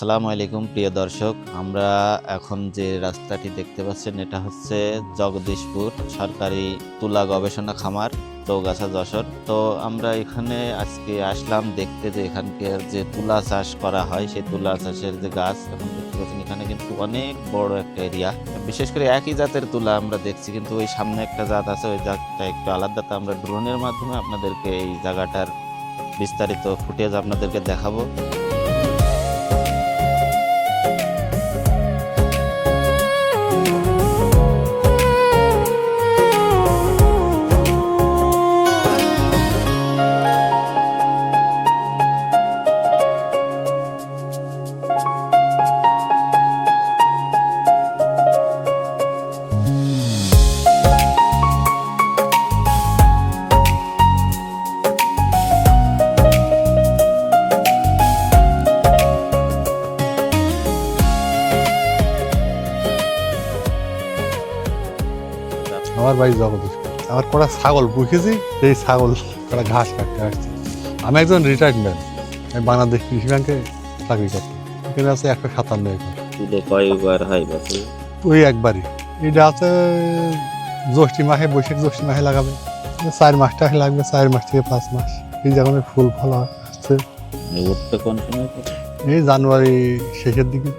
আসসালামু আলাইকুম প্রিয় দর্শক, আমরা এখন যে রাস্তাটি দেখতে পাচ্ছেন এটা হচ্ছে জগদীশপুর সরকারি তুলা গবেষণা খামার, চৌগাছা, যশোর। তো আমরা এখানে আজকে আসলাম দেখতে যে এখানকার যে তুলা চাষ করা হয় সেই তুলা চাষের যে গাছ এখন দেখতে পাচ্ছেন এখানে কিন্তু অনেক বড় একটা এরিয়া। বিশেষ করে একই জাতের তুলা আমরা দেখছি, কিন্তু ওই সামনে একটা জাত আছে, ওই জাতটা একটু আলাদা। তো আমরা ড্রোনের মাধ্যমে আপনাদেরকে এই জায়গাটার বিস্তারিত ফুটেজ আপনাদেরকে দেখাবো। আমার বাড়ি জগদীশপুর। আমার কটা ছাগল পুষেছি, সেই ছাগল কটা ঘাস কাটতে আসছে। আমি একজন রিটায়ার্ড ম্যান, আমি বাংলাদেশ কৃষি ব্যাংকে চাকরি করতাম। এখানে আছে 157 একর। কয়বার হয় বছরে? ওই একবারই। এটা আছে জ্যৈষ্ঠী মাসে, বৈশাখ জ্যৈষ্ঠী মাসে লাগাবে, 4 মাসটা লাগবে, 4 মাস থেকে 5 মাস। এই যখন ফুল ফল আসছে উঠতে কোন সময়? এই জানুয়ারি শেষের দিকে।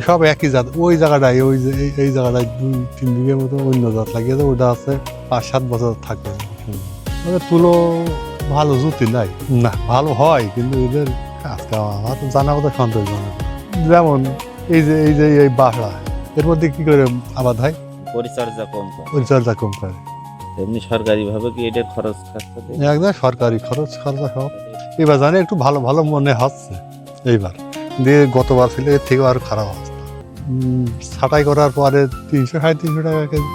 সব একই জাত। ওই জায়গাটায় এই জায়গাটায় 2-3 বিঘের মতো অন্য জাত লাগিয়েছে, ওটা আছে 5-7 বছর থাকবে। তুলো ভালো জুতি নাই না, ভালো হয় কিন্তু এদের আজকে আমার তো জানা কথা সন্তোষজনক। যেমন এই বাসা, এর মধ্যে কি করে আবাদ হয়? পরিচর্যা কম করে। পরিচর্যা কম করে। এমনি সরকারি ভাবে কি এটার খরচ খরচা দেয়? একদম সরকারি খরচা সব। এবার জানি একটু ভালো ভালো মনে হচ্ছে এইবার, দিয়ে গতবার ছিল এর থেকে আরো খারাপ অবস্থা। ছাঁটাই করার পরে 300-350 টাকা কেজি।